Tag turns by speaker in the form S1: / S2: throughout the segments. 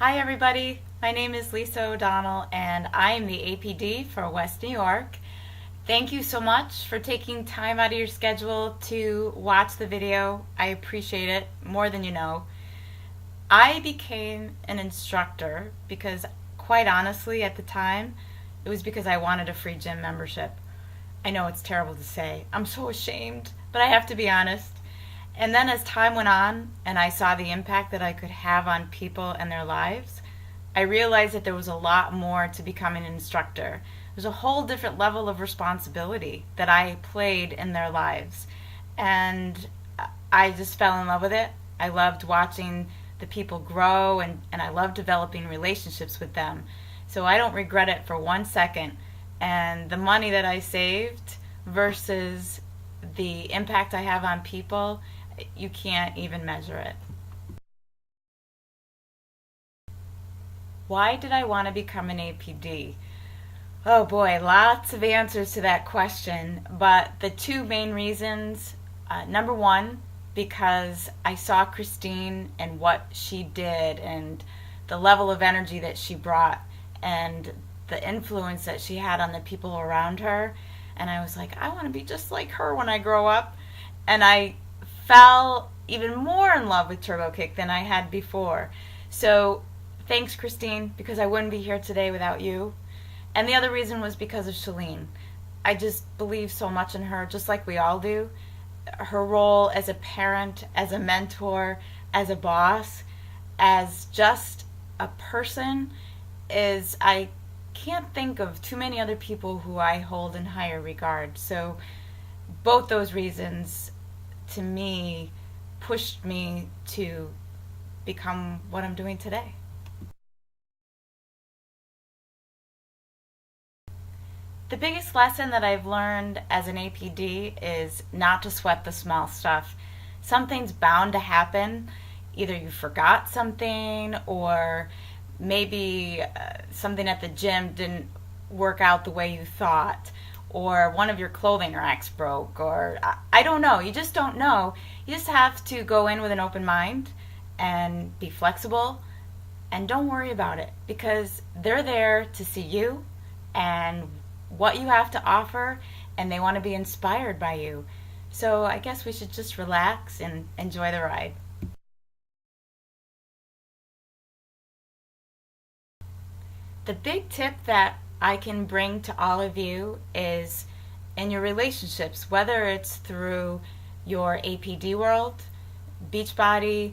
S1: Hi everybody, my name is Lisa O'Donnell and I am the APD for West New York. Thank you so much for taking time out of your schedule to watch the video. I appreciate it more than you know. I became an instructor because, quite honestly, at the time, it was because I wanted a free gym membership. I know it's terrible to say. I'm so ashamed, but I have to be honest. And then as time went on and I saw the impact that I could have on people and their lives, I realized that there was a lot more to becoming an instructor. There's a whole different level of responsibility that I played in their lives. And I just fell in love with it. I loved watching the people grow and I loved developing relationships with them. So I don't regret it for 1 second. And the money that I saved versus the impact I have on people, you can't even measure it. Why did I want to become an APD? Oh boy, lots of answers to that question, but the two main reasons, number one, because I saw Christine and what she did and the level of energy that she brought and the influence that she had on the people around her, and I was like, I want to be just like her when I grow up. And I fell even more in love with Turbo Kick than I had before. So thanks, Christine, because I wouldn't be here today without you. And the other reason was because of Shalene. I just believe so much in her, just like we all do. Her role as a parent, as a mentor, as a boss, as just a person is, I can't think of too many other people who I hold in higher regard. So both those reasons, to me, pushed me to become what I'm doing today. The biggest lesson that I've learned as an APD is not to sweat the small stuff. Something's bound to happen. Either you forgot something, or maybe something at the gym didn't work out the way you thought, or one of your clothing racks broke, or I don't know. You just don't know. You just have to go in with an open mind and be flexible, and don't worry about it, because they're there to see you and what you have to offer, and they want to be inspired by you. So I guess we should just relax and enjoy the ride. The big tip that I can bring to all of you is in your relationships, whether it's through your APD world, Beachbody,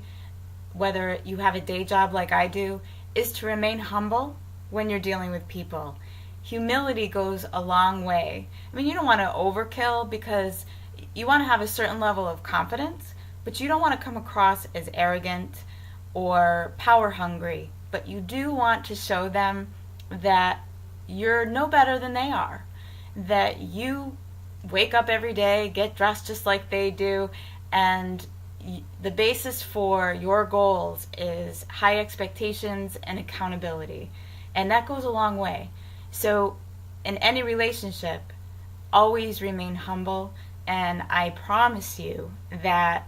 S1: whether you have a day job like I do, is to remain humble when you're dealing with people. Humility goes a long way. I mean, you don't want to overkill because you want to have a certain level of confidence, but you don't want to come across as arrogant or power hungry. But you do want to show them that you're no better than they are, that you wake up every day, get dressed just like they do, and the basis for your goals is high expectations and accountability. And that goes a long way. So in any relationship, always remain humble, and I promise you that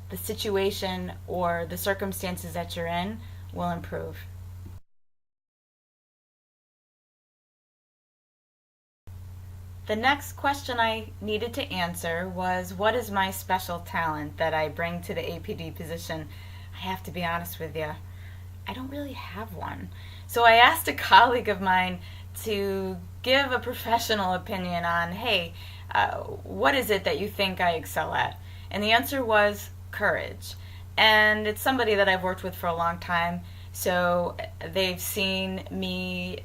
S1: the situation or the circumstances that you're in will improve. The next question I needed to answer was, what is my special talent that I bring to the APD position? I have to be honest with you, I don't really have one. So I asked a colleague of mine to give a professional opinion on, hey, what is it that you think I excel at? And the answer was courage. And it's somebody that I've worked with for a long time, so they've seen me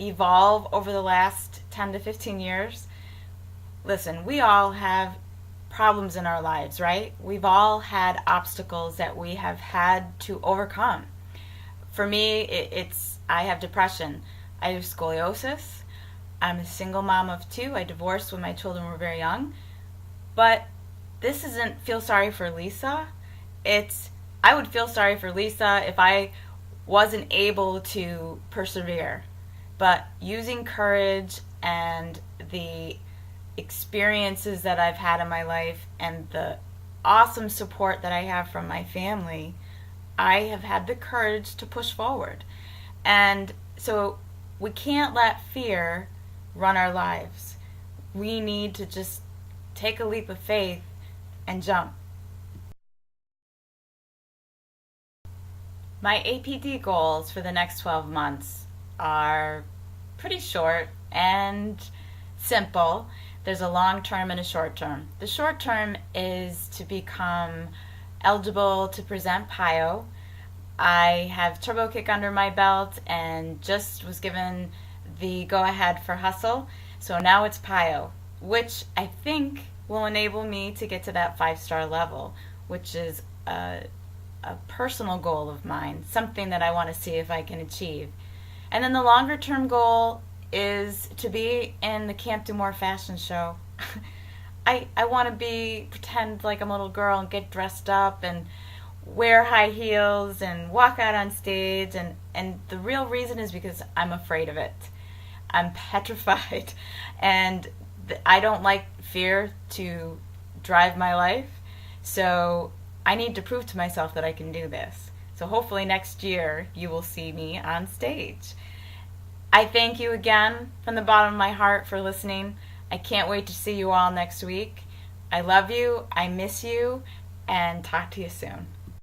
S1: evolve over the last 10 to 15 years. Listen, we all have problems in our lives, right? We've all had obstacles that we have had to overcome. For me, I have depression. I have scoliosis. I'm a single mom of two. I divorced when my children were very young. But this isn't feel sorry for Lisa. I would feel sorry for Lisa if I wasn't able to persevere. But using courage and the experiences that I've had in my life and the awesome support that I have from my family, I have had the courage to push forward. And so we can't let fear run our lives. We need to just take a leap of faith and jump. My APD goals for the next 12 months are pretty short and simple. There's a long term and a short term. The short term is to become eligible to present PIO. I have Turbo Kick under my belt and just was given the go ahead for Hustle. So now it's PIO, which I think will enable me to get to that 5-star level, which is a personal goal of mine, something that I want to see if I can achieve. And then the longer term goal is to be in the Camp Do More fashion show. I want to pretend like I'm a little girl and get dressed up and wear high heels and walk out on stage. And the real reason is because I'm afraid of it. I'm petrified. And I don't like fear to drive my life. So I need to prove to myself that I can do this. So hopefully next year you will see me on stage. I thank you again from the bottom of my heart for listening. I can't wait to see you all next week. I love you, I miss you, and talk to you soon.